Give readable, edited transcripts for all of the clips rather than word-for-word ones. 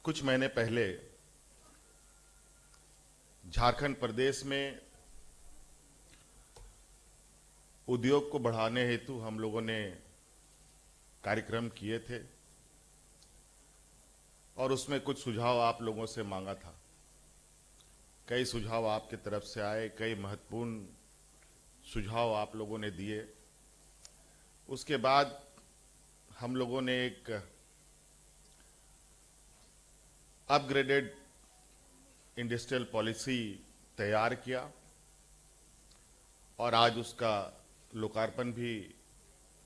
कुछ महीने पहले झारखंड प्रदेश में उद्योग को बढ़ाने हेतु हम लोगों ने कार्यक्रम किए थे और उसमें कुछ सुझाव आप लोगों से मांगा था। कई सुझाव आपकी तरफ से आए, कई महत्वपूर्ण सुझाव आप लोगों ने दिए। उसके बाद हम लोगों ने एक अपग्रेडेड इंडस्ट्रियल पॉलिसी तैयार किया और आज उसका लोकार्पण भी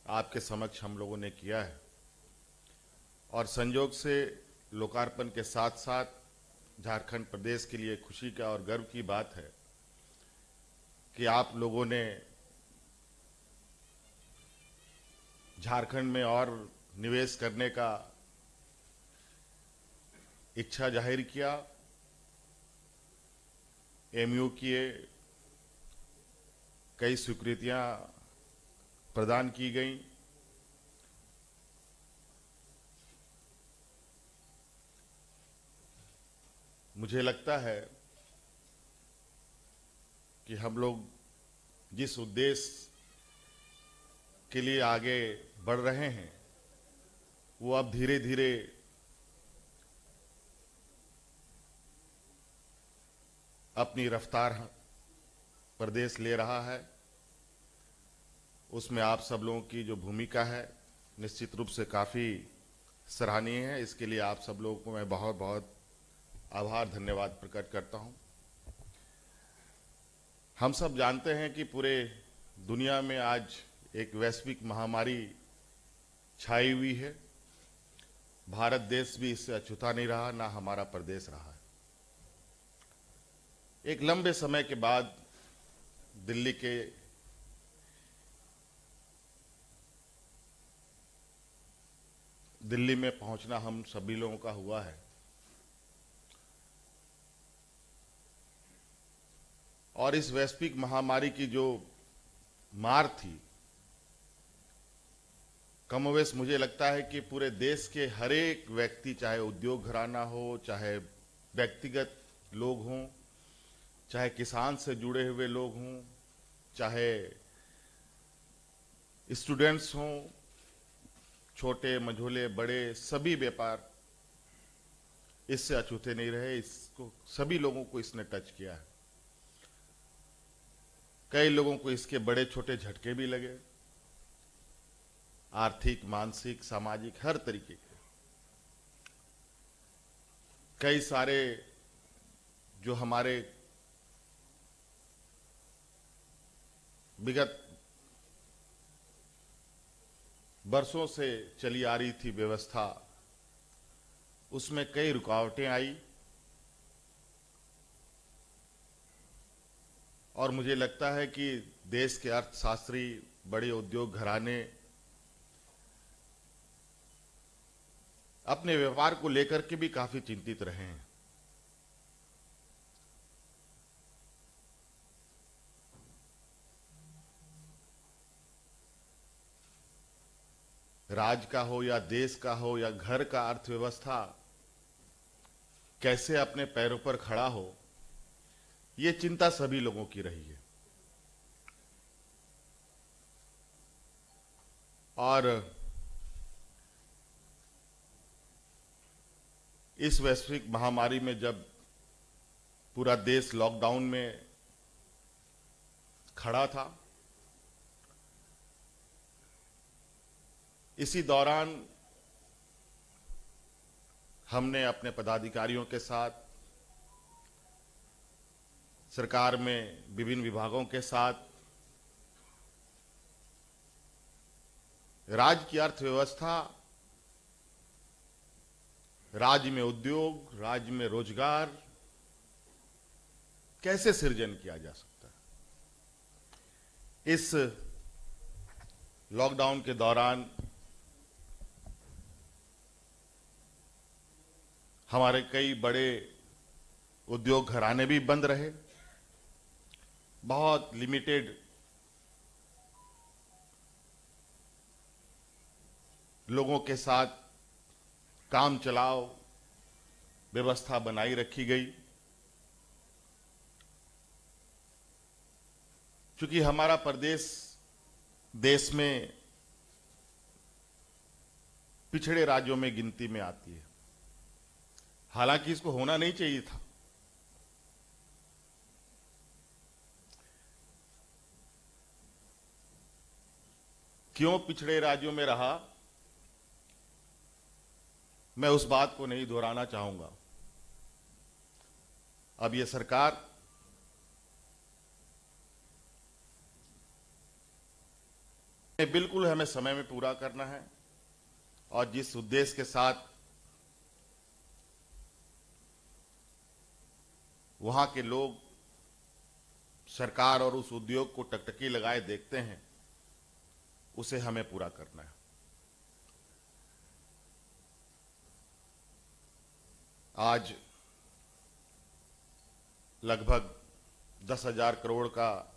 आपके समक्ष हम लोगों ने किया है। और संयोग से लोकार्पण के साथ साथ झारखंड प्रदेश के लिए खुशी का और गर्व की बात है कि आप लोगों ने झारखंड में और निवेश करने का इच्छा जाहिर किया, एमयू किए, कई स्वीकृतियां प्रदान की गई। मुझे लगता है कि हम लोग जिस उद्देश्य के लिए आगे बढ़ रहे हैं वो अब धीरे धीरे अपनी रफ्तार प्रदेश ले रहा है। उसमें आप सब लोगों की जो भूमिका है निश्चित रूप से काफ़ी सराहनीय है। इसके लिए आप सब लोगों को मैं बहुत बहुत आभार धन्यवाद प्रकट करता हूं। हम सब जानते हैं कि पूरे दुनिया में आज एक वैश्विक महामारी छाई हुई है। भारत देश भी इससे अछूता नहीं रहा, ना हमारा प्रदेश रहा है। एक लंबे समय के बाद दिल्ली में पहुंचना हम सभी लोगों का हुआ है और इस वैश्विक महामारी की जो मार थी, कमोवेश मुझे लगता है कि पूरे देश के हर एक व्यक्ति, चाहे उद्योग घराना हो, चाहे व्यक्तिगत लोग हों, चाहे किसान से जुड़े हुए लोग हों, चाहे स्टूडेंट्स हों, छोटे मझोले बड़े सभी व्यापार इससे अछूते नहीं रहे। इसको सभी लोगों को इसने टच किया है। कई लोगों को इसके बड़े छोटे झटके भी लगे, आर्थिक, मानसिक, सामाजिक, हर तरीके के। कई सारे जो हमारे विगत बरसों से चली आ रही थी व्यवस्था, उसमें कई रुकावटें आई और मुझे लगता है कि देश के अर्थशास्त्री, बड़े उद्योग घराने अपने व्यापार को लेकर के भी काफी चिंतित रहे हैं। राज्य का हो या देश का हो या घर का अर्थव्यवस्था कैसे अपने पैरों पर खड़ा हो, ये चिंता सभी लोगों की रही है। और इस वैश्विक महामारी में जब पूरा देश लॉकडाउन में खड़ा था, इसी दौरान हमने अपने पदाधिकारियों के साथ, सरकार में विभिन्न विभागों के साथ राज्य की अर्थव्यवस्था, राज्य में उद्योग, राज्य में रोजगार कैसे सृजन किया जा सकता है, इस लॉकडाउन के दौरान हमारे कई बड़े उद्योग घराने भी बंद रहे। बहुत लिमिटेड लोगों के साथ काम चलाओ व्यवस्था बनाई रखी गई। क्योंकि हमारा प्रदेश देश में पिछड़े राज्यों में गिनती में आती है। हालांकि इसको होना नहीं चाहिए था। क्यों पिछड़े राज्यों में रहा, मैं उस बात को नहीं दोहराना चाहूंगा। अब ये सरकार बिल्कुल हमें समय में पूरा करना है और जिस उद्देश्य के साथ वहां के लोग सरकार और उस उद्योग को टकटकी लगाए देखते हैं, उसे हमें पूरा करना है। आज लगभग 10,000 करोड़ का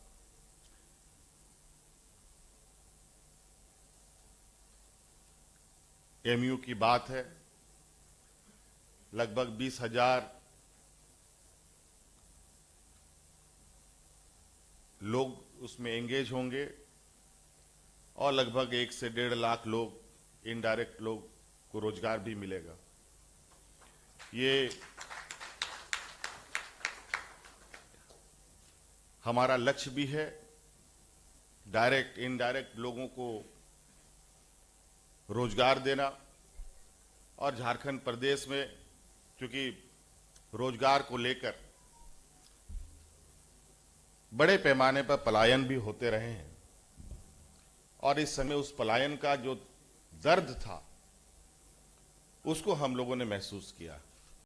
एमयू की बात है। लगभग 20,000 लोग उसमें एंगेज होंगे और लगभग 1 से 1.5 लाख लोग इनडायरेक्ट लोग को रोजगार भी मिलेगा। ये हमारा लक्ष्य भी है, डायरेक्ट इनडायरेक्ट लोगों को रोजगार देना। और झारखंड प्रदेश में क्योंकि रोजगार को लेकर बड़े पैमाने पर पलायन भी होते रहे हैं और इस समय उस पलायन का जो दर्द था उसको हम लोगों ने महसूस किया।